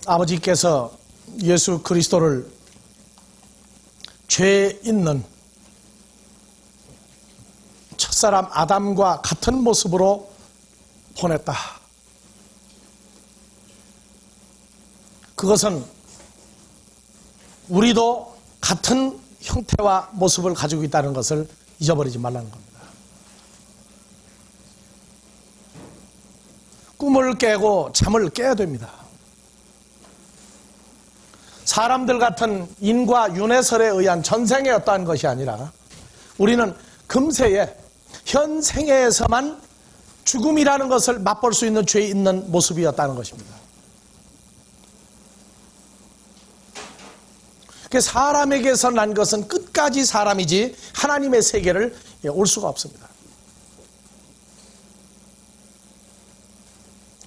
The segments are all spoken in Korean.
아버지께서 예수 그리스도를 죄 있는 첫사람 아담과 같은 모습으로 보냈다. 그것은 우리도 같은 형태와 모습을 가지고 있다는 것을 잊어버리지 말라는 겁니다. 꿈을 깨고 잠을 깨야 됩니다. 사람들 같은 인과 윤회설에 의한 전생에 어떠한 것이 아니라 우리는 금세에 현 생애에서만 죽음이라는 것을 맛볼 수 있는 죄 있는 모습이었다는 것입니다. 사람에게서 난 것은 끝까지 사람이지 하나님의 세계를 올 수가 없습니다.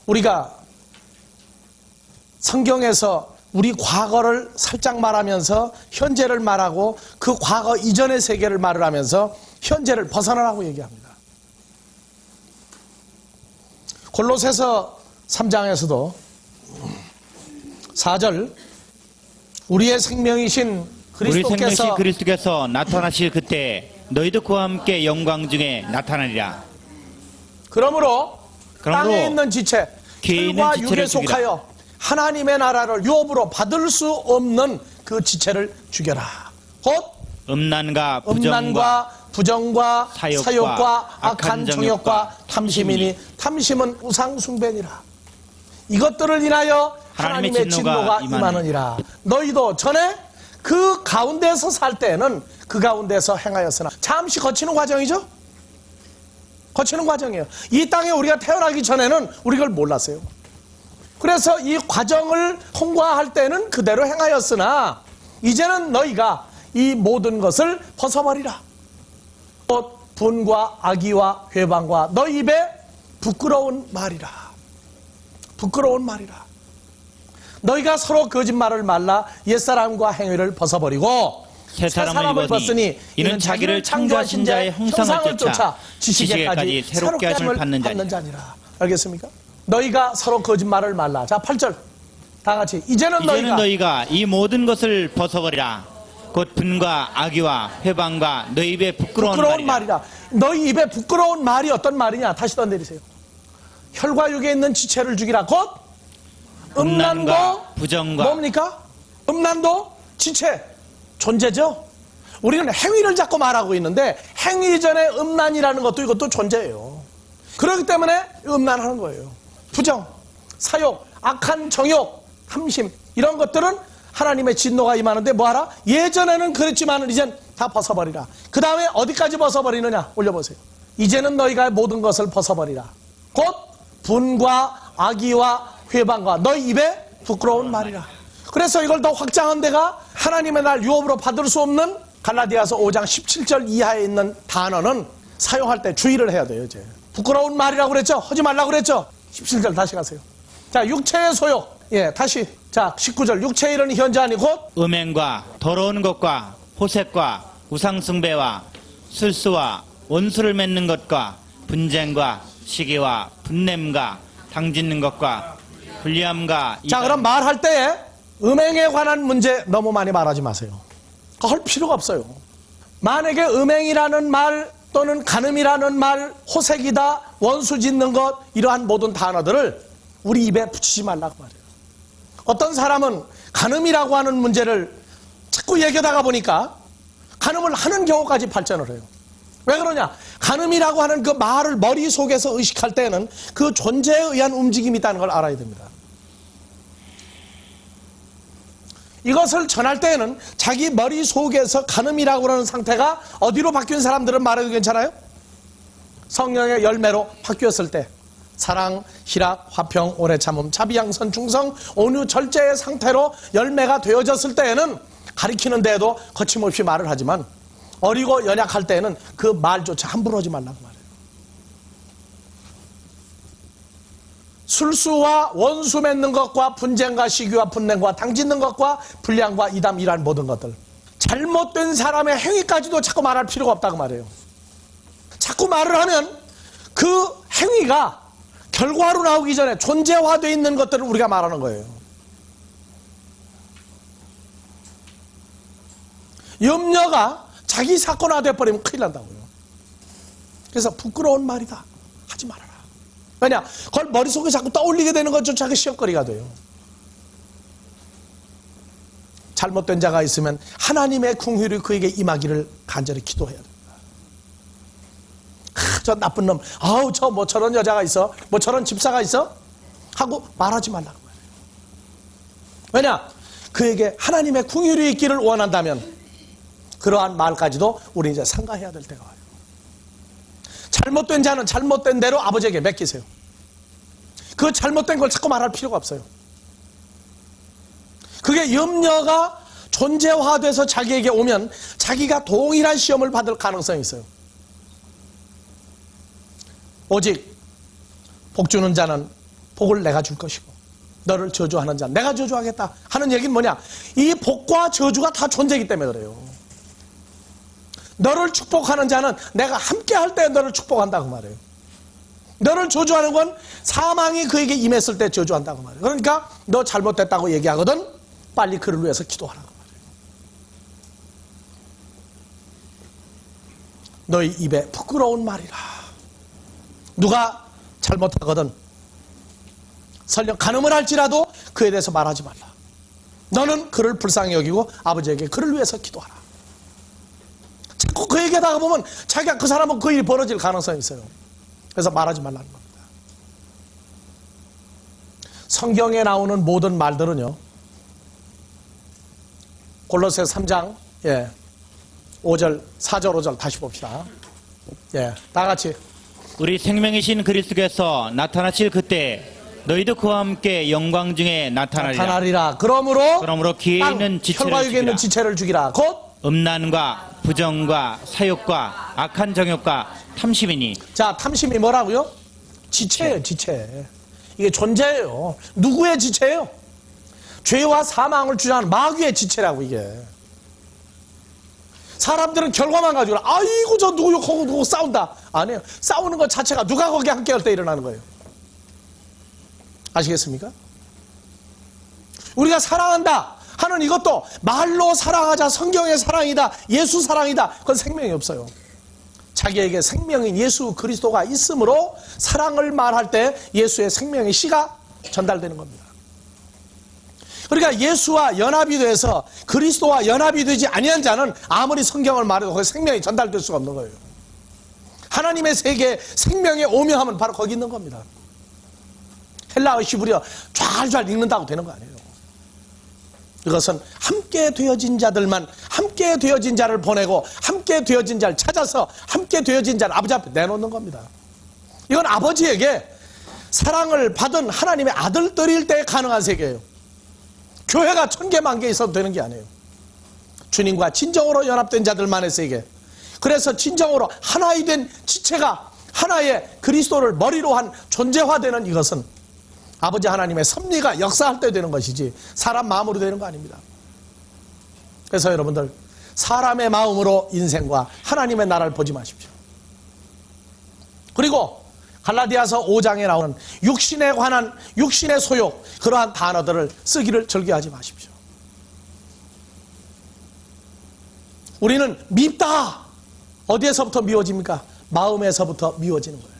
우리가 성경에서 우리 과거를 살짝 말하면서 현재를 말하고 그 과거 이전의 세계를 말을 하면서 현재를 벗어나라고 얘기합니다. 골로새서 3장에서도 4절 우리의 생명이신 그리스도께서 나타나실 그때 너희도 그와 함께 영광 중에 나타나리라. 그러므로 땅에 있는 지체, 혈과 육에 속하여 하나님의 나라를 유업으로 받을 수 없는 그 지체를 죽여라. 곧 음란과 부정과 사욕과 악한 정욕과 탐심이니 탐심은 우상 숭배니라. 이것들을 인하여 하나님의 진노가 임하느니라. 너희도 전에 그 가운데서 살 때에는 그 가운데서 행하였으나. 잠시 거치는 과정이죠. 거치는 과정이에요. 이 땅에 우리가 태어나기 전에는 우리 그걸 몰랐어요. 그래서 이 과정을 통과할 때는 그대로 행하였으나 이제는 너희가 이 모든 것을 벗어버리라. 곧 분과 악의와 회방과 너희 입에 부끄러운 말이라. 부끄러운 말이라. 너희가 서로 거짓말을 말라 옛사람과 행위를 벗어버리고 새 사람을 벗으니 이는 자기를 창조하신 자의 형상을 쫓아 지식에까지 새롭게 함을 받는 자니라. 알겠습니까? 너희가 서로 거짓말을 말라. 자, 8절 다 같이 이제는 너희가 이 모든 것을 벗어버리라. 곧 분과 악의와 회방과 너희 입에 부끄러운 말이라. 너희 입에 부끄러운 말이 어떤 말이냐? 다시 더 내리세요. 혈과 육에 있는 지체를 죽이라. 곧 음란도 부정과 뭡니까? 음란도 지체 존재죠. 우리는 행위를 자꾸 말하고 있는데 행위 전에 음란이라는 것도 이것도 존재예요. 그렇기 때문에 음란하는 거예요. 부정, 사욕, 악한 정욕, 탐심 이런 것들은 하나님의 진노가 임하는데 뭐하라? 예전에는 그랬지만 이젠 다 벗어버리라. 그 다음에 어디까지 벗어버리느냐? 올려보세요. 이제는 너희가 모든 것을 벗어버리라. 곧 분과 악의와 회방과 너희 입에 부끄러운 말이라. 그래서 이걸 더 확장한 데가 하나님의 날 유업으로 받을 수 없는 갈라디아서 5장 17절 이하에 있는 단어는 사용할 때 주의를 해야 돼요. 이제 부끄러운 말이라고 그랬죠? 하지 말라고 그랬죠? 17절 다시 가세요. 자, 육체의 소욕. 다시. 자, 19절 육체에 이르는 현저하니 곧 음행과 더러운 것과 호색과 우상숭배와 술수와 원수를 맺는 것과 분쟁과 시기와 분냄과 당짓는 것과 불리함과. 자, 그럼 말할 때 음행에 관한 문제 너무 많이 말하지 마세요. 할 필요가 없어요. 만약에 음행이라는 말 또는 간음이라는 말, 호색이다, 원수 짓는 것 이러한 모든 단어들을 우리 입에 붙이지 말라고 말해요. 어떤 사람은 간음이라고 하는 문제를 자꾸 얘기하다가 보니까 간음을 하는 경우까지 발전을 해요. 왜 그러냐? 간음이라고 하는 그 말을 머릿속에서 의식할 때는 그 존재에 의한 움직임이 있다는 걸 알아야 됩니다. 이것을 전할 때에는 자기 머릿속에서 간음이라고 하는 상태가 어디로 바뀐 사람들은 말해도 괜찮아요? 성령의 열매로 바뀌었을 때 사랑, 희락, 화평, 오래 참음, 자비양선, 중성, 온유, 절제의 상태로 열매가 되어졌을 때에는 가리키는 데에도 거침없이 말을 하지만 어리고 연약할 때에는 그 말조차 함부로 하지 말라고 말해요. 술수와 원수 맺는 것과 분쟁과 시기와 분냄과 당짓는 것과 불량과 이담 이란 모든 것들 잘못된 사람의 행위까지도 자꾸 말할 필요가 없다고 말해요. 자꾸 말을 하면 그 행위가 결과로 나오기 전에 존재화되어 있는 것들을 우리가 말하는 거예요. 염려가 자기 사건화 돼버리면 큰일 난다고요. 그래서 부끄러운 말이다. 하지 말아라. 왜냐? 그걸 머릿속에 자꾸 떠올리게 되는 것조차가 시험거리가 돼요. 잘못된 자가 있으면 하나님의 긍휼이 그에게 임하기를 간절히 기도해야 됩니다. 저 나쁜 놈, 아우 저 뭐 저런 여자가 있어, 뭐 저런 집사가 있어 하고 말하지 말라는 거예요. 왜냐? 그에게 하나님의 긍휼이 있기를 원한다면 그러한 말까지도 우리 이제 삼가해야 될 때가 와요. 잘못된 자는 잘못된 대로 아버지에게 맡기세요. 그 잘못된 걸 자꾸 말할 필요가 없어요. 그게 염려가 존재화돼서 자기에게 오면 자기가 동일한 시험을 받을 가능성이 있어요. 오직 복 주는 자는 복을 내가 줄 것이고 너를 저주하는 자는 내가 저주하겠다 하는 얘기는 뭐냐? 이 복과 저주가 다 존재이기 때문에 그래요. 너를 축복하는 자는 내가 함께 할 때 너를 축복한다고 말해요. 너를 저주하는 건 사망이 그에게 임했을 때 저주한다고 말해요. 그러니까 너 잘못됐다고 얘기하거든 빨리 그를 위해서 기도하라고 말해요. 너희 입에 부끄러운 말이라. 누가 잘못하거든 설령 간음을 할지라도 그에 대해서 말하지 말라. 너는 그를 불쌍히 여기고 아버지에게 그를 위해서 기도하라. 자꾸 그 얘기하다가 보면 자기가 그 사람은 그 일이 벌어질 가능성이 있어요. 그래서 말하지 말라는 겁니다. 성경에 나오는 모든 말들은요, 골로새 3장 5절 4절 5절 다시 봅시다. 다 같이. 우리 생명이신 그리스도께서 나타나실 그때 너희도 그와 함께 영광 중에 나타나리라. 그러므로 기회 있는 혈과 육에 있는 지체를 죽이라. 지체를 죽이라. 곧 음란과 부정과 사욕과 악한 정욕과 탐심이니. 자, 탐심이 뭐라고요? 지체예요, 지체. 이게 존재예요. 누구의 지체예요? 죄와 사망을 주장하는 마귀의 지체라고 이게. 사람들은 결과만 가지고 아이고 저 누구 욕하고 누구 싸운다. 아니에요. 싸우는 것 자체가 누가 거기 함께 할 때 일어나는 거예요. 아시겠습니까? 우리가 사랑한다 하는 이것도 말로 사랑하자, 성경의 사랑이다, 예수 사랑이다, 그건 생명이 없어요. 자기에게 생명인 예수 그리스도가 있으므로 사랑을 말할 때 예수의 생명의 씨가 전달되는 겁니다. 그러니까 예수와 연합이 돼서 그리스도와 연합이 되지 아니한 자는 아무리 성경을 말해도 거기 생명이 전달될 수가 없는 거예요. 하나님의 세계에 생명의 오묘함은 바로 거기 있는 겁니다. 헬라어 히브리어 쫙쫙 읽는다고 되는 거 아니에요. 이것은 함께 되어진 자들만, 함께 되어진 자를 보내고 함께 되어진 자를 찾아서 함께 되어진 자를 아버지 앞에 내놓는 겁니다. 이건 아버지에게 사랑을 받은 하나님의 아들들일 때 가능한 세계예요. 교회가 1000개, 10,000개 있어도 되는 게 아니에요. 주님과 진정으로 연합된 자들만의 세계. 그래서 진정으로 하나이 된 지체가 하나의 그리스도를 머리로 한 존재화되는 이것은 아버지 하나님의 섭리가 역사할 때 되는 것이지 사람 마음으로 되는 거 아닙니다. 그래서 여러분들 사람의 마음으로 인생과 하나님의 나라를 보지 마십시오. 그리고 갈라디아서 5장에 나오는 육신에 관한 육신의 소욕, 그러한 단어들을 쓰기를 즐겨하지 마십시오. 우리는 밉다. 어디에서부터 미워집니까? 마음에서부터 미워지는 거예요.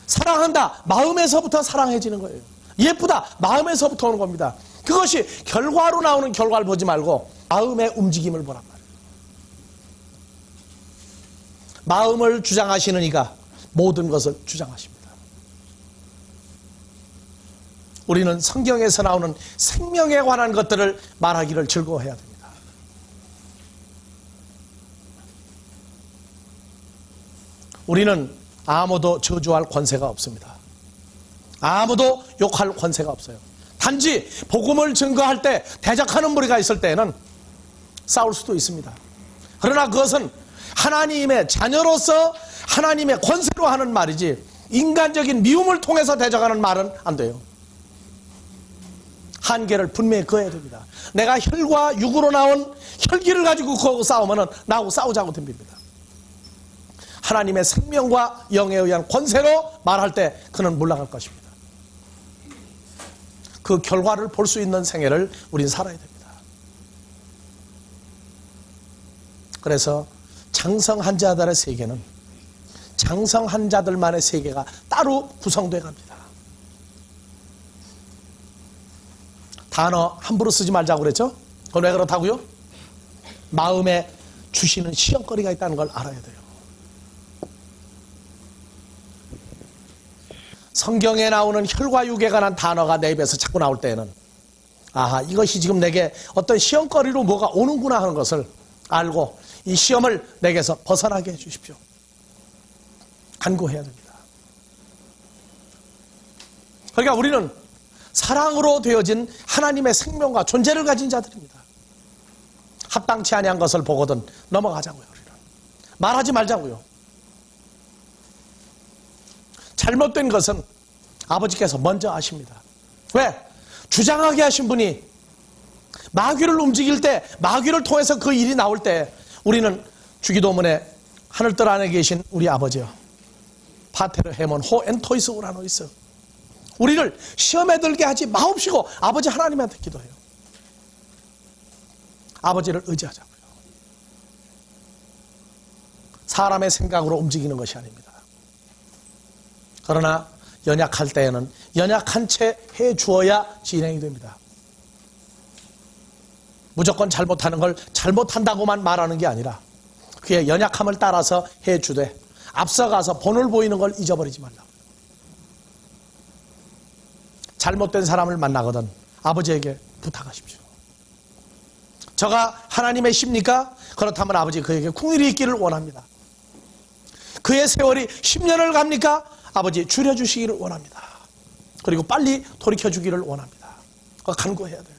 사랑한다. 마음에서부터 사랑해지는 거예요. 예쁘다. 마음에서부터 오는 겁니다. 그것이 결과로 나오는 결과를 보지 말고 마음의 움직임을 보란 말이에요. 마음을 주장하시는 이가 모든 것을 주장하십니다. 우리는 성경에서 나오는 생명에 관한 것들을 말하기를 즐거워해야 됩니다. 우리는 아무도 저주할 권세가 없습니다. 아무도 욕할 권세가 없어요. 단지 복음을 증거할 때 대적하는 무리가 있을 때에는 싸울 수도 있습니다. 그러나 그것은 하나님의 자녀로서 하나님의 권세로 하는 말이지 인간적인 미움을 통해서 대적하는 말은 안 돼요. 한계를 분명히 그어야 됩니다. 내가 혈과 육으로 나온 혈기를 가지고 그하고 싸우면 나하고 싸우자고 덤빕니다. 하나님의 생명과 영에 의한 권세로 말할 때 그는 물러갈 것입니다. 그 결과를 볼 수 있는 생애를 우린 살아야 됩니다. 그래서 장성한 자들의 세계는 장성한 자들만의 세계가 따로 구성되어 갑니다. 단어 함부로 쓰지 말자고 그랬죠? 그건 왜 그렇다고요? 마음에 주시는 시험거리가 있다는 걸 알아야 돼요. 성경에 나오는 혈과 육에 관한 단어가 내 입에서 자꾸 나올 때에는 아하, 이것이 지금 내게 어떤 시험거리로 뭐가 오는구나 하는 것을 알고 이 시험을 내게서 벗어나게 해주십시오. 간구해야 됩니다. 그러니까 우리는 사랑으로 되어진 하나님의 생명과 존재를 가진 자들입니다. 합당치 아니한 것을 보거든 넘어가자고요. 우리는 말하지 말자고요. 잘못된 것은 아버지께서 먼저 아십니다. 왜? 주장하게 하신 분이 마귀를 움직일 때, 마귀를 통해서 그 일이 나올 때 우리는 주기도문에 하늘뜰 안에 계신 우리 아버지여 파테르 헤몬 호 엔토이스 우라노이스, 우리를 시험에 들게 하지 마옵시고 아버지 하나님한테 기도해요. 아버지를 의지하자고요. 사람의 생각으로 움직이는 것이 아닙니다. 그러나 연약할 때에는 연약한 채 해주어야 진행이 됩니다. 무조건 잘못하는 걸 잘못한다고만 말하는 게 아니라 그의 연약함을 따라서 해주되 앞서가서 본을 보이는 걸 잊어버리지 말라고요. 잘못된 사람을 만나거든 아버지에게 부탁하십시오. 저가 하나님의 십니까? 그렇다면 아버지 그에게 궁일이 있기를 원합니다. 그의 세월이 10년을 갑니까? 아버지 줄여주시기를 원합니다. 그리고 빨리 돌이켜주기를 원합니다. 간구해야 돼요.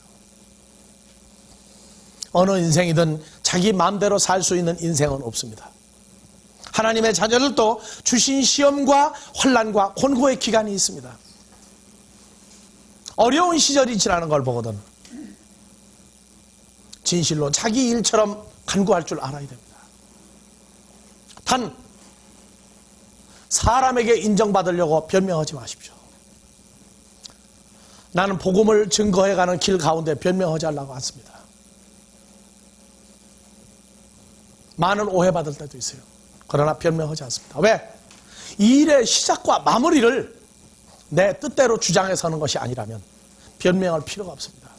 어느 인생이든 자기 마음대로 살 수 있는 인생은 없습니다. 하나님의 자녀들도 주신 시험과 환난과 곤고의 기간이 있습니다. 어려운 시절이 지나는 걸 보거든 진실로 자기 일처럼 간구할 줄 알아야 됩니다. 단 사람에게 인정받으려고 변명하지 마십시오. 나는 복음을 증거해가는 길 가운데 변명하지 않으려고 않습니다. 많은 오해받을 때도 있어요. 그러나 변명하지 않습니다. 왜? 이 일의 시작과 마무리를 내 뜻대로 주장해서는 것이 아니라면 변명할 필요가 없습니다.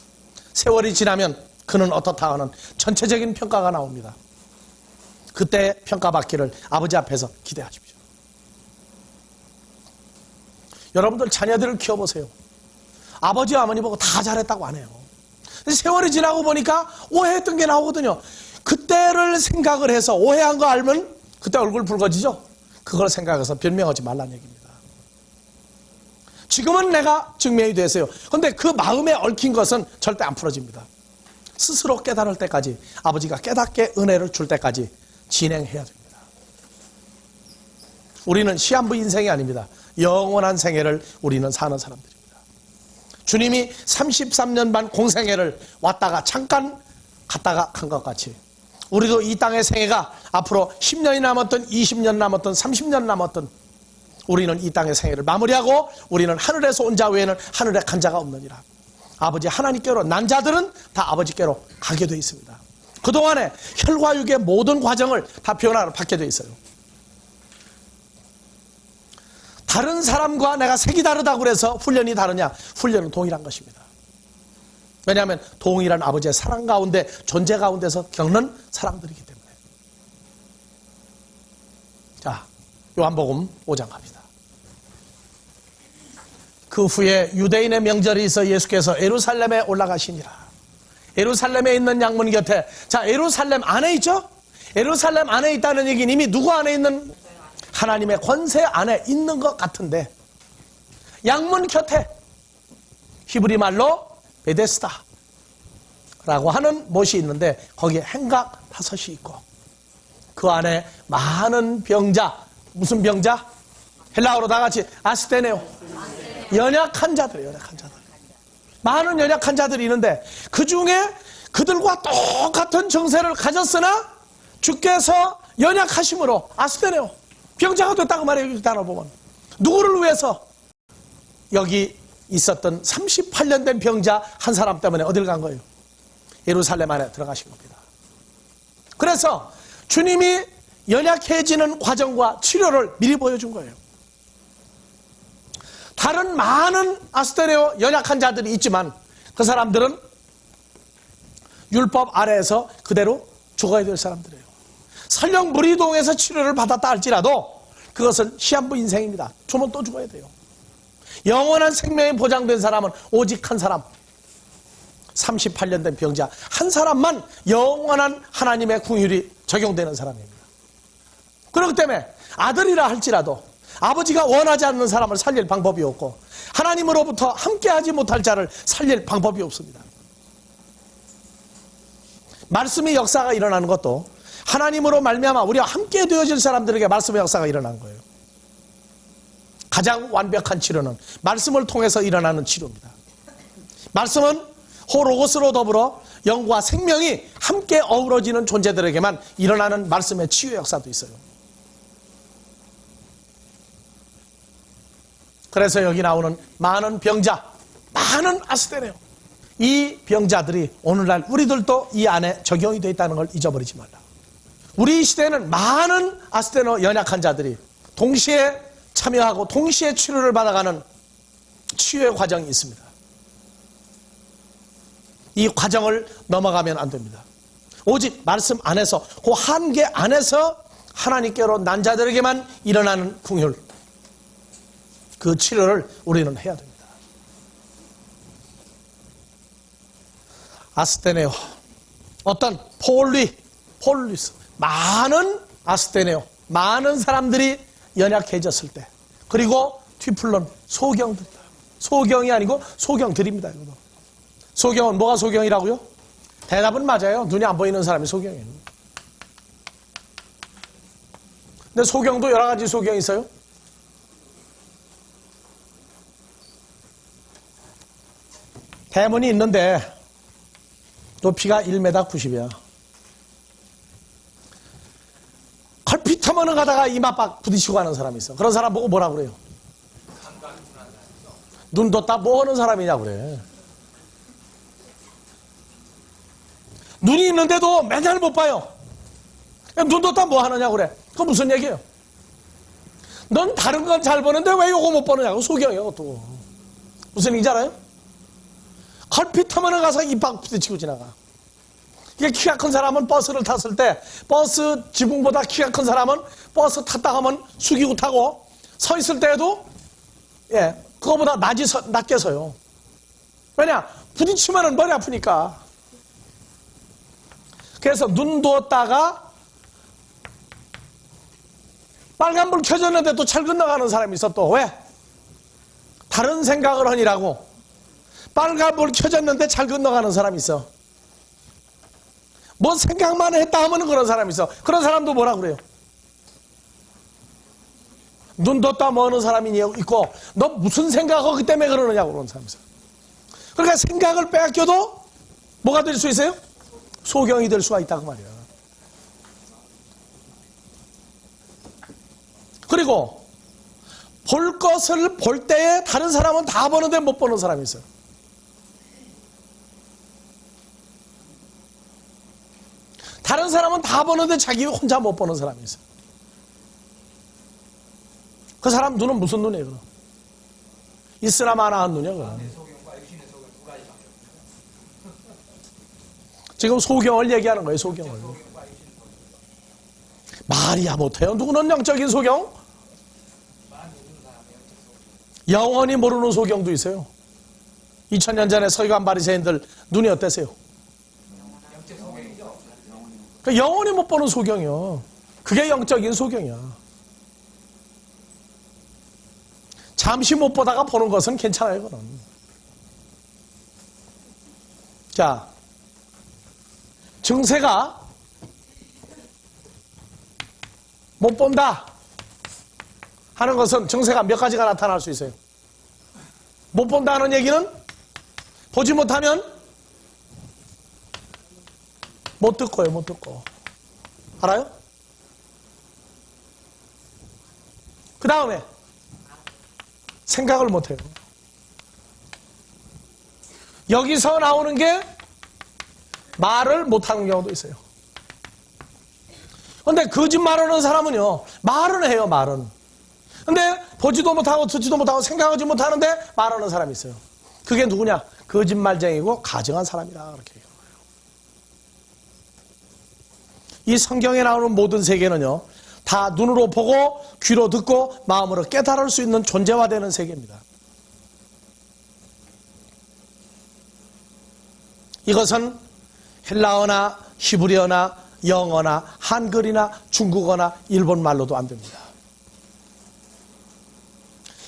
세월이 지나면 그는 어떻다 하는 전체적인 평가가 나옵니다. 그때 평가받기를 아버지 앞에서 기대하십시오. 여러분들 자녀들을 키워보세요. 아버지와 어머니 보고 다 잘했다고 안 해요. 세월이 지나고 보니까 오해했던 게 나오거든요. 그때를 생각을 해서 오해한 거 알면 그때 얼굴 붉어지죠. 그걸 생각해서 변명하지 말라는 얘기입니다. 지금은 내가 증명이 됐어요. 그런데 그 마음에 얽힌 것은 절대 안 풀어집니다. 스스로 깨달을 때까지, 아버지가 깨닫게 은혜를 줄 때까지 진행해야 됩니다. 우리는 시한부 인생이 아닙니다. 영원한 생애를 우리는 사는 사람들입니다. 주님이 33년 반 공생애를 왔다가 잠깐 갔다가 간 것 같이 우리도 이 땅의 생애가 앞으로 10년이 남았든 20년 남았든 30년 남았든 우리는 이 땅의 생애를 마무리하고 우리는 하늘에서 온 자 외에는 하늘에 간 자가 없느니라. 아버지 하나님께로 난 자들은 다 아버지께로 가게 되어 있습니다. 그동안에 혈과 육의 모든 과정을 다 변화를 받게 되어 있어요. 다른 사람과 내가 색이 다르다고 해서 훈련이 다르냐? 훈련은 동일한 것입니다. 왜냐하면 동일한 아버지의 사랑 가운데 존재 가운데서 겪는 사랑들이기 때문에. 자, 요한복음 5장 갑니다. 그 후에 유대인의 명절이 있어 예수께서 예루살렘에 올라가시니라. 예루살렘에 있는 양문 곁에, 자, 예루살렘 안에 있죠? 예루살렘 안에 있다는 얘기는 이미 누구 안에 있는? 하나님의 권세 안에 있는 것 같은데 양문 곁에 히브리 말로 베데스다 라고 하는 못이 있는데 거기에 행각 5이 있고 그 안에 많은 병자, 무슨 병자? 헬라어로 다 같이 아스테네오, 연약한 자들, 연약한 자들, 많은 연약한 자들이 있는데 그 중에 그들과 똑같은 정세를 가졌으나 주께서 연약하심으로 아스테네오, 병자가 됐다고 말해요. 이 단어 보면 누구를 위해서? 여기 있었던 38년 된 병자 한 사람 때문에 어딜 간 거예요? 예루살렘 안에 들어가신 겁니다. 그래서 주님이 연약해지는 과정과 치료를 미리 보여준 거예요. 다른 많은 아스테네오 연약한 자들이 있지만 그 사람들은 율법 아래에서 그대로 죽어야 될 사람들이에요. 설령 무리동에서 치료를 받았다 할지라도 그것은 시한부 인생입니다. 죽으면 또 죽어야 돼요. 영원한 생명이 보장된 사람은 오직 한 사람, 38년 된 병자 한 사람만 영원한 하나님의 긍휼이 적용되는 사람입니다. 그렇기 때문에 아들이라 할지라도 아버지가 원하지 않는 사람을 살릴 방법이 없고 하나님으로부터 함께하지 못할 자를 살릴 방법이 없습니다. 말씀의 역사가 일어나는 것도 하나님으로 말미암아 우리와 함께 되어질 사람들에게 말씀의 역사가 일어난 거예요. 가장 완벽한 치료는 말씀을 통해서 일어나는 치료입니다. 말씀은 호로고스로 더불어 영과 생명이 함께 어우러지는 존재들에게만 일어나는 말씀의 치유 역사도 있어요. 그래서 여기 나오는 많은 병자, 많은 아스테네오, 이 병자들이 오늘날 우리들도 이 안에 적용이 되어 있다는 걸 잊어버리지 말라. 우리 시대에는 많은 아스테네오 연약한 자들이 동시에 참여하고 동시에 치료를 받아가는 치유의 과정이 있습니다. 이 과정을 넘어가면 안 됩니다. 오직 말씀 안에서 그 한계 안에서 하나님께로 난 자들에게만 일어나는 긍휼, 그 치료를 우리는 해야 됩니다. 아스테네오, 어떤 폴리스, 많은 아스테네오, 많은 사람들이 연약해졌을 때, 그리고 뒤풀론, 소경들이다. 소경이 아니고 소경들입니다. 이것도. 소경은 뭐가 소경이라고요? 대답은 맞아요. 눈이 안 보이는 사람이 소경이에요. 근데 소경도 여러 가지 소경이 있어요. 대문이 있는데 높이가 1m 90이야. 걸핏하면은 가다가 이마박 부딪히고 가는 사람이 있어. 그런 사람 보고 뭐라 그래요? 눈 뒀다 뭐 하는 사람이냐고 그래. 눈이 있는데도 맨날 못 봐요. 눈 뒀다 뭐 하느냐고 그래. 그건 무슨 얘기예요? 넌 다른 건 잘 보는데 왜 요거 못 보느냐고. 소경이요 또. 무슨 얘기인지 알아요? 걸핏하면은 가서 이박 부딪히고 지나가. 이게 키가 큰 사람은 버스를 탔을 때 버스 지붕보다 키가 큰 사람은 버스 탔다 하면 숙이고 타고 서 있을 때에도 그거보다 낮게 서요. 왜냐? 부딪히면은 머리 아프니까. 그래서 눈 두었다가 빨간불 켜졌는데 또 잘 건너가는 사람이 있어. 또 왜? 다른 생각을 하니라고. 빨간불 켜졌는데 잘 건너가는 사람이 있어. 뭐 생각만 했다 하면 그런 사람이 있어. 그런 사람도 뭐라 그래요? 눈 뒀다 뭐 하는 사람이 있고 너 무슨 생각하기 때문에 그러느냐고 그런 사람이 있어. 그러니까 생각을 빼앗겨도 뭐가 될 수 있어요? 소경이 될 수가 있다고 말이야. 그리고 볼 것을 볼 때에 다른 사람은 다 보는데 못 보는 사람이 있어요. 다른 사람은 다 보는데 자기 혼자 못 보는 사람이 있어요. 그 사람 눈은 무슨 눈이에요? 그럼? 있으나 마나한 눈이야. 그럼. 지금 소경을 얘기하는 거예요. 소경을. 말이야 못해요. 누구는 영적인 소경? 영원히 모르는 소경도 있어요. 2000년 전에 서기관 바리새인들 눈이 어땠어요? 영원히 못 보는 소경이요. 그게 영적인 소경이야. 잠시 못 보다가 보는 것은 괜찮아요. 그건. 자, 증세가 못 본다 하는 것은 증세가 몇 가지가 나타날 수 있어요. 못 본다는 얘기는 보지 못하면 못 듣고요. 못 듣고. 알아요? 그 다음에 생각을 못해요. 여기서 나오는 게 말을 못하는 경우도 있어요. 근데 거짓말하는 사람은요, 말은 해요, 말은. 근데 보지도 못하고 듣지도 못하고 생각하지 못하는데 말하는 사람이 있어요. 그게 누구냐? 거짓말쟁이고 가증한 사람이라 그렇게 얘기해요. 이 성경에 나오는 모든 세계는요, 다 눈으로 보고 귀로 듣고 마음으로 깨달을 수 있는 존재화되는 세계입니다. 이것은 헬라어나 히브리어나 영어나 한글이나 중국어나 일본말로도 안 됩니다.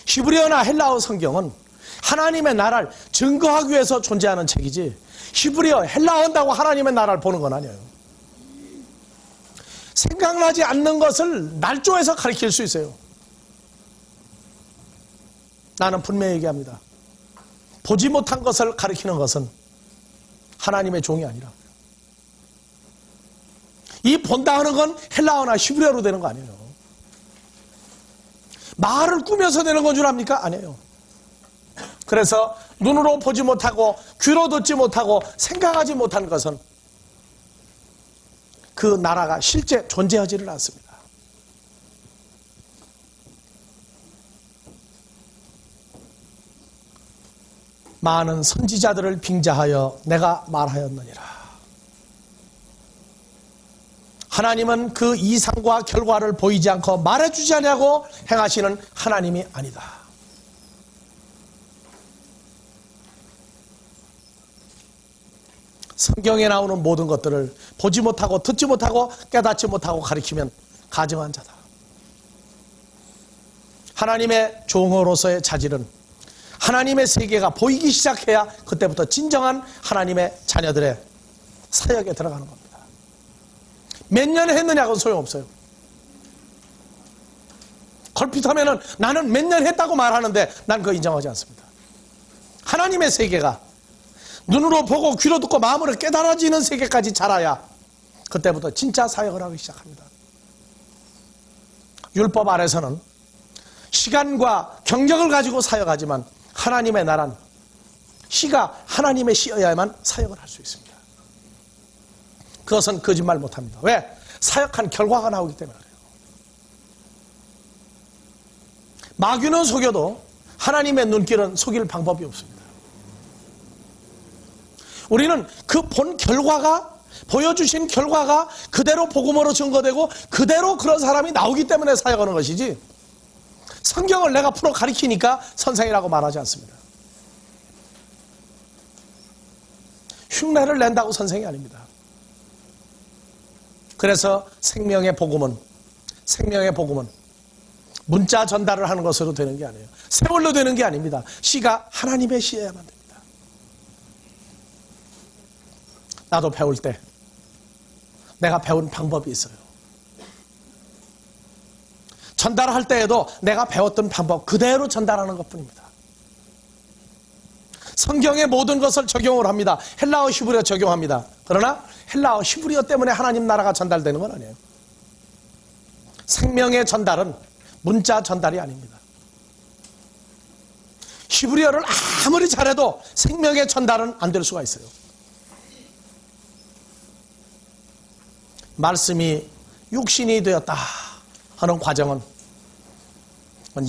히브리어나 헬라어 성경은 하나님의 나라를 증거하기 위해서 존재하는 책이지, 히브리어, 헬라어 한다고 하나님의 나라를 보는 건 아니에요. 생각나지 않는 것을 날조해서 가리킬 수 있어요. 나는 분명히 얘기합니다. 보지 못한 것을 가리키는 것은 하나님의 종이 아니라, 이 본다 하는 건 헬라어나 히브리어로 되는 거 아니에요. 말을 꾸며서 되는 건 줄 압니까? 아니에요. 그래서 눈으로 보지 못하고 귀로 듣지 못하고 생각하지 못한 것은 그 나라가 실제 존재하지를 않습니다. 많은 선지자들을 빙자하여 내가 말하였느니라. 하나님은 그 이상과 결과를 보이지 않고 말해주지 않냐고 행하시는 하나님이 아니다. 성경에 나오는 모든 것들을 보지 못하고 듣지 못하고 깨닫지 못하고 가리키면 가증한 자다. 하나님의 종으로서의 자질은 하나님의 세계가 보이기 시작해야 그때부터 진정한 하나님의 자녀들의 사역에 들어가는 겁니다. 몇 년 했느냐고 소용없어요. 걸핏하면은 나는 몇 년 했다고 말하는데 난 그거 인정하지 않습니다. 하나님의 세계가 눈으로 보고 귀로 듣고 마음으로 깨달아지는 세계까지 자라야 그때부터 진짜 사역을 하기 시작합니다. 율법 아래서는 시간과 경력을 가지고 사역하지만 하나님의 나라는 시가 하나님의 시여야만 사역을 할 수 있습니다. 그것은 거짓말 못합니다. 왜? 사역한 결과가 나오기 때문에 그래요. 마귀는 속여도 하나님의 눈길은 속일 방법이 없습니다. 우리는 그 본 결과가, 보여주신 결과가 그대로 복음으로 증거되고 그대로 그런 사람이 나오기 때문에 사역하는 것이지, 성경을 내가 풀어 가리키니까 선생이라고 말하지 않습니다. 흉내를 낸다고 선생이 아닙니다. 그래서 생명의 복음은 문자 전달을 하는 것으로 되는 게 아니에요. 세월로 되는 게 아닙니다. 시가 하나님의 시여야만 됩니다. 나도 배울 때 내가 배운 방법이 있어요. 전달할 때에도 내가 배웠던 방법 그대로 전달하는 것뿐입니다. 성경의 모든 것을 적용을 합니다. 헬라어 히브리어 적용합니다. 그러나 헬라어 히브리어 때문에 하나님 나라가 전달되는 건 아니에요. 생명의 전달은 문자 전달이 아닙니다. 히브리어를 아무리 잘해도 생명의 전달은 안 될 수가 있어요. 말씀이 육신이 되었다 하는 과정은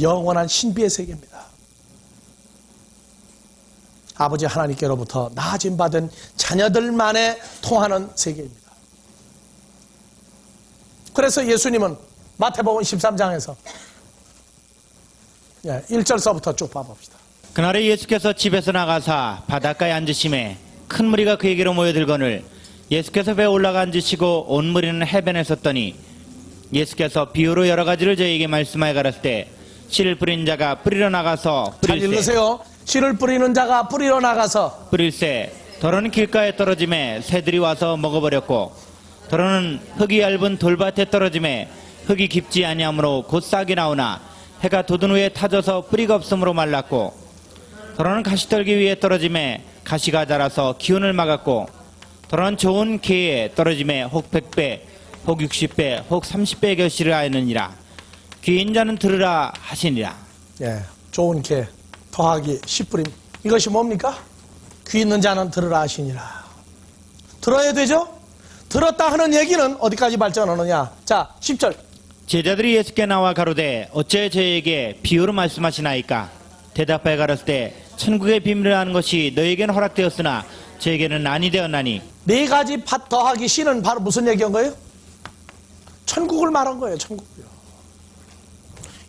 영원한 신비의 세계입니다. 아버지 하나님께로부터 나아짐 받은 자녀들만의 통하는 세계입니다. 그래서 예수님은 마태복음 13장에서 1절서부터 쭉 봐봅시다. 그날에 예수께서 집에서 나가사 바닷가에 앉으심에 큰 무리가 그에게로 모여들거늘 예수께서 배에 올라가 앉으시고 온 무리는 해변에 섰더니 예수께서 비유로 여러 가지를 저에게 말씀하여 가라사대 때 씨를 뿌린 자가 뿌리러 나가서 잘 읽으세요. 씨를 뿌리는 자가 뿌리러 나가서 뿌릴새 더러는 길가에 떨어짐에 새들이 와서 먹어버렸고 더러는 흙이 얇은 돌밭에 떨어짐에 흙이 깊지 아니하므로 곧 싹이 나오나 해가 돋은 후에 타져서 뿌리가 없으므로 말랐고 더러는 가시떨기 위에 떨어짐에 가시가 자라서 기운을 막았고 더러는 좋은 기회에 떨어짐에 혹 100배 혹 60배 혹 30배의 결실을 하였느니라. 귀 있는 자는 들으라 하시니라. 좋은 개 더하기 10뿌림, 이것이 뭡니까? 귀 있는 자는 들으라 하시니라. 들어야 되죠? 들었다 하는 얘기는 어디까지 발전하느냐. 자, 10절. 제자들이 예수께 나와 가로되 어째 저에게 비유로 말씀하시나이까? 대답하여 가로되 천국의 비밀을 아는 것이 너에게는 허락되었으나 저에게는 아니 되었나니. 네 가지 밭 더하기 C는 바로 무슨 얘기한 거예요? 천국을 말한 거예요. 천국이요.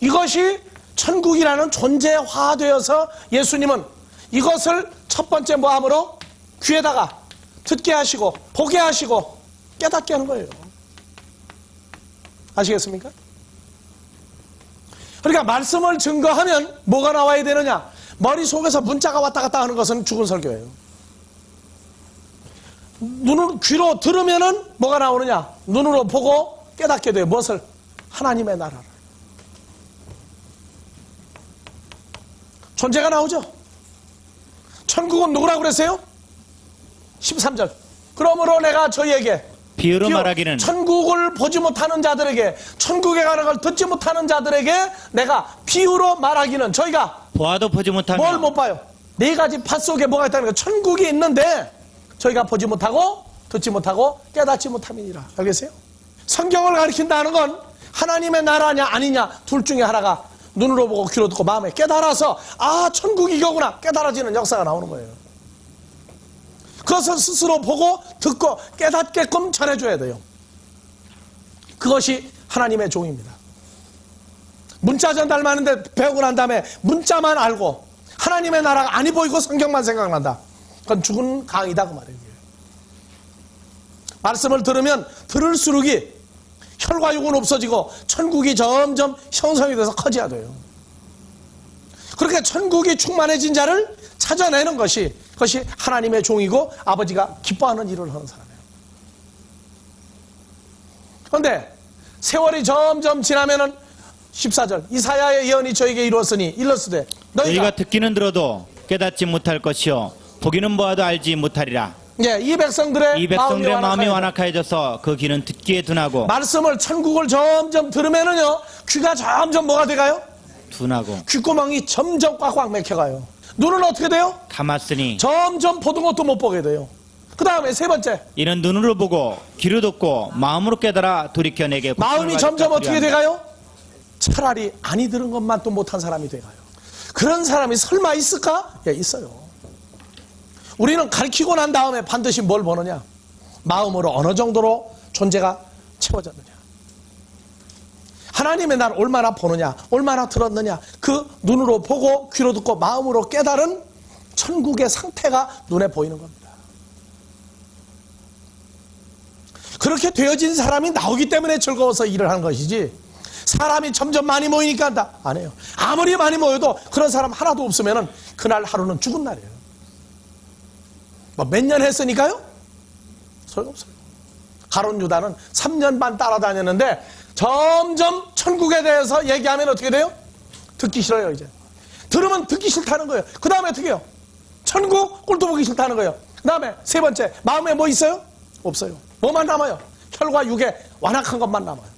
이것이 천국이라는 존재화되어서 예수님은 이것을 첫 번째 뭐함으로 귀에다가 듣게 하시고 보게 하시고 깨닫게 하는 거예요. 아시겠습니까? 그러니까 말씀을 증거하면 뭐가 나와야 되느냐? 머릿속에서 문자가 왔다 갔다 하는 것은 죽은 설교예요. 눈으로 귀로 들으면은 뭐가 나오느냐? 눈으로 보고 깨닫게 돼요. 무엇을? 하나님의 나라를. 존재가 나오죠. 천국은 누구라고 그랬어요? 13절. 그러므로 내가 저희에게 비유로 말하기는 천국을 보지 못하는 자들에게, 천국에 가는 걸 듣지 못하는 자들에게 내가 비유로 말하기는, 저희가 보아도 보지 못하며 뭘 못 봐요? 네 가지 밭 속에 뭐가 있다는 거예요. 천국이 있는데 저희가 보지 못하고 듣지 못하고 깨닫지 못함이니라. 알겠어요? 성경을 가리킨다는 건 하나님의 나라냐 아니냐 둘 중에 하나가 눈으로 보고 귀로 듣고 마음에 깨달아서 아 천국이 이거구나 깨달아지는 역사가 나오는 거예요. 그것을 스스로 보고 듣고 깨닫게끔 전해줘야 돼요. 그것이 하나님의 종입니다. 문자 전달만 하는데 배우고 난 다음에 문자만 알고 하나님의 나라가 아니 보이고 성경만 생각난다. 그건 죽은 강이다 그 말이에요. 말씀을 들으면 들을수록이 혈과 육은 없어지고 천국이 점점 형성이 돼서 커져야 돼요. 그렇게 천국이 충만해진 자를 찾아내는 것이 그것이 하나님의 종이고 아버지가 기뻐하는 일을 하는 사람이에요. 그런데 세월이 점점 지나면은 14절 이사야의 예언이 저에게 이루었으니 일렀으되 너희가 듣기는 들어도 깨닫지 못할 것이요 보기는 보아도 알지 못하리라. 예, 이 백성들의 마음이 완악해져서 그 귀는 듣기에 둔하고 말씀을 천국을 점점 들으면은요 귀가 점점 뭐가 돼가요? 둔하고 귓구멍이 점점 꽉꽉 막혀가요. 눈은 어떻게 돼요? 감았으니 점점 보던 것도 못 보게 돼요. 그 다음에 세 번째 이는 눈으로 보고 귀로 듣고 마음으로 깨달아 돌이켜 내게 마음이 점점 어떻게 돼가요? 차라리 아니 들은 것만 또 못한 사람이 돼가요. 그런 사람이 설마 있을까? 예, 있어요. 우리는 가르치고 난 다음에 반드시 뭘 보느냐? 마음으로 어느 정도로 존재가 채워졌느냐? 하나님의 날 얼마나 보느냐? 얼마나 들었느냐? 그 눈으로 보고 귀로 듣고 마음으로 깨달은 천국의 상태가 눈에 보이는 겁니다. 그렇게 되어진 사람이 나오기 때문에 즐거워서 일을 하는 것이지 사람이 점점 많이 모이니까 한다? 안 해요. 아무리 많이 모여도 그런 사람 하나도 없으면 그날 하루는 죽은 날이에요. 뭐 몇 년 했으니까요? 소용없어요. 가룟 유다는 3년 반 따라다녔는데 점점 천국에 대해서 얘기하면 어떻게 돼요? 듣기 싫어요. 이제 들으면 듣기 싫다는 거예요. 그 다음에 어떻게 해요? 천국 꼴도 보기 싫다는 거예요. 그 다음에 세 번째 마음에 뭐 있어요? 없어요. 뭐만 남아요? 혈과 육에 완악한 것만 남아요.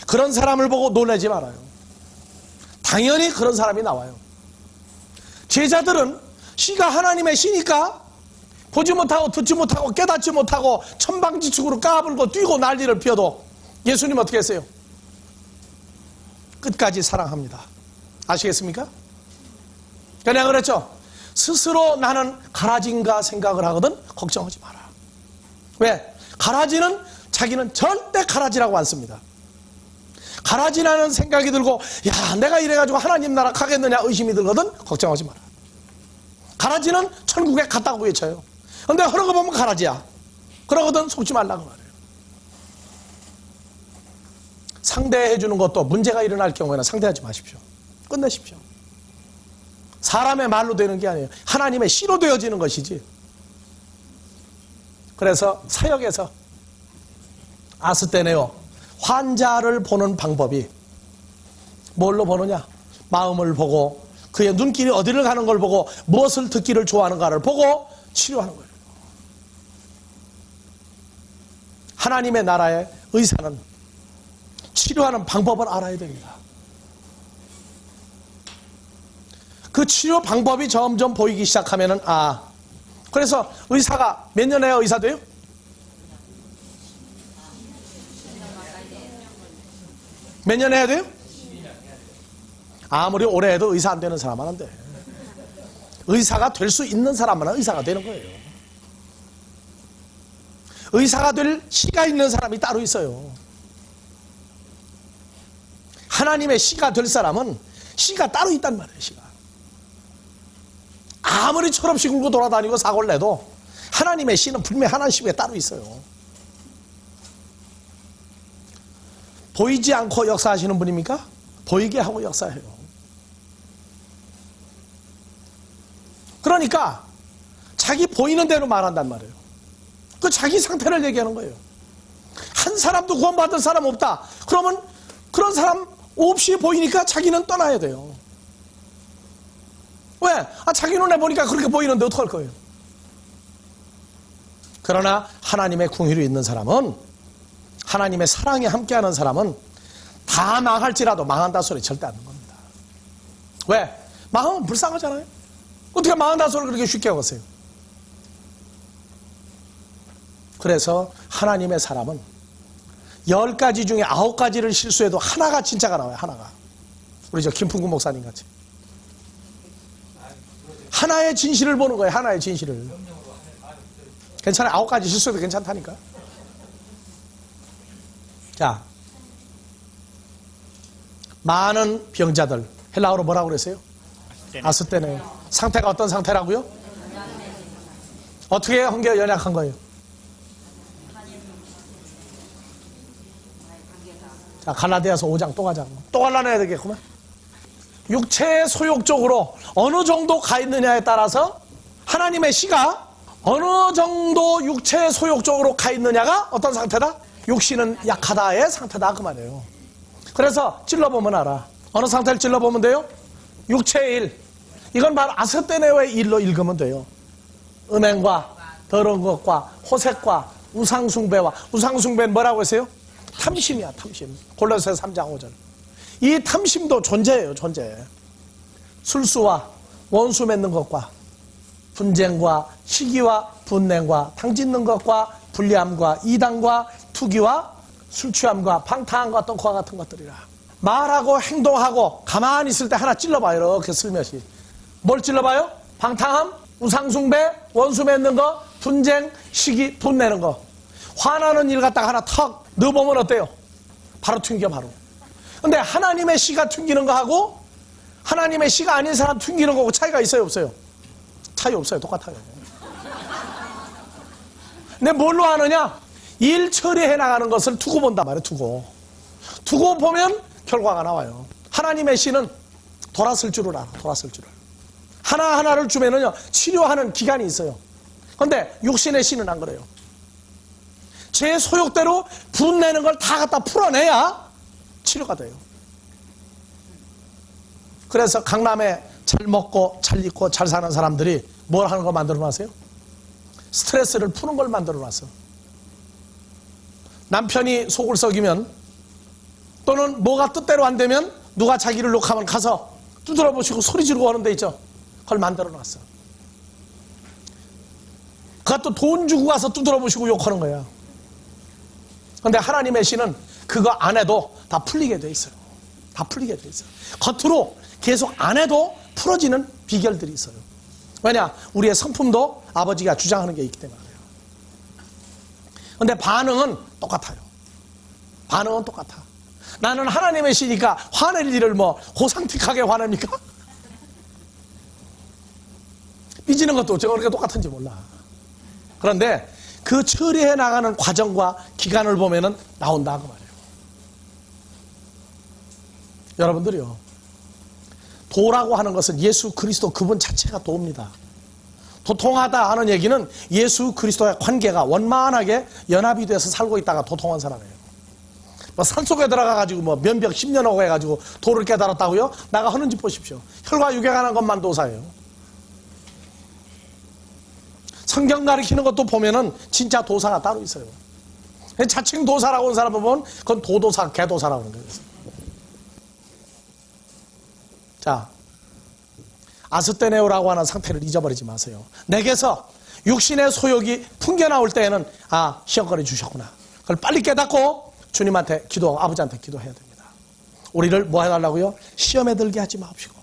그런 사람을 보고 놀라지 말아요. 당연히 그런 사람이 나와요. 제자들은 씨가 하나님의 씨니까 보지 못하고 듣지 못하고 깨닫지 못하고 천방지축으로 까불고 뛰고 난리를 피워도 예수님 어떻게 했어요? 끝까지 사랑합니다. 아시겠습니까? 그냥 그랬죠. 스스로 나는 가라진가 생각을 하거든 걱정하지 마라. 왜? 가라지는 자기는 절대 가라지라고 안 씁니다. 가라지라는 생각이 들고 야 내가 이래가지고 하나님 나라 가겠느냐 의심이 들거든 걱정하지 마라. 가라지는 천국에 갔다고 외쳐요. 근데 그런 거 보면 가라지야. 그러거든 속지 말라고 말해요. 상대해 주는 것도 문제가 일어날 경우에는 상대하지 마십시오. 끝내십시오. 사람의 말로 되는 게 아니에요. 하나님의 씨로 되어지는 것이지. 그래서 사역에서 아스테네오 환자를 보는 방법이 뭘로 보느냐? 마음을 보고 그의 눈길이 어디를 가는 걸 보고 무엇을 듣기를 좋아하는가를 보고 치료하는 거예요. 하나님의 나라의 의사는 치료하는 방법을 알아야 됩니다. 그 치료 방법이 점점 보이기 시작하면은 그래서 의사가 몇 년 해야 의사 돼요? 몇 년 해야 돼요? 아무리 오래 해도 의사 안 되는 사람은 안 돼. 의사가 될 수 있는 사람은 의사가 되는 거예요. 의사가 될 씨가 있는 사람이 따로 있어요. 하나님의 씨가 될 사람은 씨가 따로 있단 말이에요. 씨가 아무리 철없이 굴고 돌아다니고 사고를 내도 하나님의 씨는 분명히 하나님의 따로 있어요. 보이지 않고 역사하시는 분입니까? 보이게 하고 역사해요. 그러니까 자기 보이는 대로 말한단 말이에요. 그 자기 상태를 얘기하는 거예요. 한 사람도 구원받은 사람 없다. 그러면 그런 사람 없이 보이니까 자기는 떠나야 돼요. 왜? 자기 눈에 보니까 그렇게 보이는데 어떡할 거예요? 그러나 하나님의 궁휼이 있는 사람은, 하나님의 사랑에 함께하는 사람은 다 망할지라도 망한다 소리 절대 안 하는 겁니다. 왜? 망하면 불쌍하잖아요. 어떻게 망한다 소리를 그렇게 쉽게 하겠어요? 그래서 하나님의 사람은 10가지 중에 9가지를 실수해도 하나가 진짜가 나와요. 하나가. 우리 저 김풍구 목사님 같이. 하나의 진실을 보는 거예요. 하나의 진실을. 괜찮아요. 9가지 실수해도 괜찮다니까. 자, 많은 병자들, 헬라어로 뭐라고 그랬어요? 아스테네요. 상태가 어떤 상태라고요? 어떻게 헌결 연약한 거예요? 자, 갈라디아서 5장 또 가자. 또 갈라내야 되겠구만. 육체의 소욕 쪽으로 어느 정도 가 있느냐에 따라서 하나님의 씨가 어느 정도 육체의 소욕 쪽으로 가 있느냐가 어떤 상태다? 육신은 약하다의 상태다 그 말이에요. 그래서 찔러보면 알아. 어느 상태를 찔러보면 돼요? 육체의 일. 이건 바로 아스테네오의 일로 읽으면 돼요. 음행과 더러운 것과 호색과 우상숭배와, 우상숭배는 뭐라고 했어요? 탐심이야, 탐심. 골로새서 3장 5절. 이 탐심도 존재예요, 존재. 술수와 원수 맺는 것과 분쟁과 시기와 분냉과 당짓는 것과 불리함과 이단과 투기와 술 취함과 방탕함과 또 그와 같은 것들이라. 말하고 행동하고 가만히 있을 때 하나 찔러봐요. 이렇게 슬며시. 뭘 찔러봐요? 방탕함, 우상숭배, 원수 맺는 거, 분쟁, 시기, 돈 내는 거. 화나는 일 갖다가 하나 턱 넣어보면 어때요? 바로 튕겨, 바로. 근데 하나님의 씨가 튕기는 거하고 하나님의 씨가 아닌 사람 튕기는 거하고 차이가 있어요, 없어요? 차이 없어요. 똑같아요. 근데 뭘로 하느냐? 일 처리해 나가는 것을 두고 본단 말이에요. 두고 보면 결과가 나와요. 하나님의 씨는 돌았을 줄을 알아. 돌았을 줄을. 하나하나를 주면은요, 치료하는 기간이 있어요. 그런데 육신의 씨는 안 그래요. 제 소욕대로 분내는 걸 다 갖다 풀어내야 치료가 돼요. 그래서 강남에 잘 먹고 잘 입고 잘 사는 사람들이 뭘 하는 걸 만들어 놨어요? 스트레스를 푸는 걸 만들어 놨어. 남편이 속을 썩이면 또는 뭐가 뜻대로 안 되면 누가 자기를 욕하면 가서 두드려 보시고 소리 지르고 하는 데 있죠. 그걸 만들어 놨어. 그것도 돈 주고 가서 두드려 보시고 욕하는 거야. 그런데 하나님의 씨는 그거 안 해도 다 풀리게 돼 있어요. 다 풀리게 돼 있어요. 겉으로 계속 안 해도 풀어지는 비결들이 있어요. 왜냐? 우리의 성품도 아버지가 주장하는 게 있기 때문에 그래요. 그런데 반응은 똑같아요. 반응은 똑같아. 나는 하나님의 씨니까 화낼 일을 뭐 호상틱하게 화냅니까? 삐지는 것도 제가 그렇게 똑같은지 몰라. 그런데 그 처리해 나가는 과정과 기간을 보면은 나온다 그 말이에요. 여러분들이요, 도라고 하는 것은 예수 그리스도 그분 자체가 도입니다. 도통하다 하는 얘기는 예수 그리스도의 관계가 원만하게 연합이 돼서 살고 있다가 도통한 사람이에요. 뭐 산속에 들어가가지고 뭐 면벽 10년 하고 해가지고 도를 깨달았다고요? 나가 하는 짓 보십시오. 혈과 육에 관한 것만 도사예요. 성경 가리키는 것도 보면은 진짜 도사가 따로 있어요. 자칭 도사라고 하는 사람을 보면 그건 도도사, 개도사라고 하는 거예요. 자, 아스테네오라고 하는 상태를 잊어버리지 마세요. 내게서 육신의 소욕이 풍겨나올 때에는 시험거리 주셨구나. 그걸 빨리 깨닫고 주님한테 아버지한테 기도해야 됩니다. 우리를 뭐 해달라고요? 시험에 들게 하지 마옵시고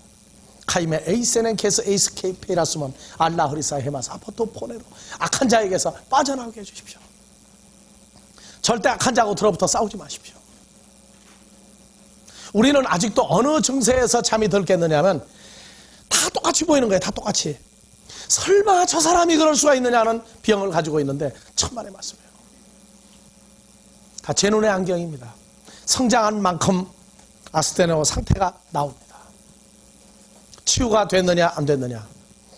카임의 에이센엔 케스 에이스케이페이라스면 알라 흐리사 헤마사 아포토 포네로 악한 자에게서 빠져나오게 해주십시오. 절대 악한 자하고 들어부터 싸우지 마십시오. 우리는 아직도 어느 증세에서 잠이 들겠느냐면 다 똑같이 보이는 거예요. 다 똑같이. 설마 저 사람이 그럴 수가 있느냐는 병을 가지고 있는데 천만의 말씀이에요. 다 제 눈의 안경입니다. 성장한 만큼 아스테네오 상태가 나옵니다. 치유가 됐느냐 안 됐느냐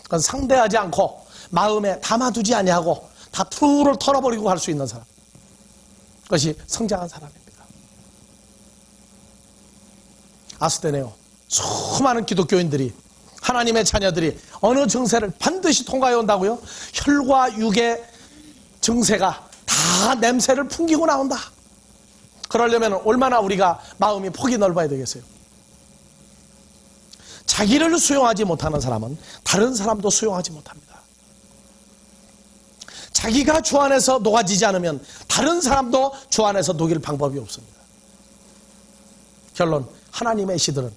그건 상대하지 않고 마음에 담아두지 아니하고 다 풀을 털어버리고 할 수 있는 사람, 그것이 성장한 사람입니다. 아스테네오 수많은 기독교인들이 하나님의 자녀들이 어느 증세를 반드시 통과해 온다고요? 혈과 육의 증세가 다 냄새를 풍기고 나온다. 그러려면 얼마나 우리가 마음이 폭이 넓어야 되겠어요? 자기를 수용하지 못하는 사람은 다른 사람도 수용하지 못합니다. 자기가 주 안에서 녹아지지 않으면 다른 사람도 주 안에서 녹일 방법이 없습니다. 결론, 하나님의 시들은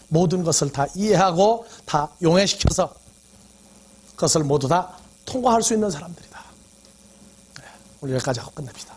모든 것을 다 이해하고 다 용해시켜서 그것을 모두 다 통과할 수 있는 사람들이다. 오늘 여기까지 하고 끝냅시다.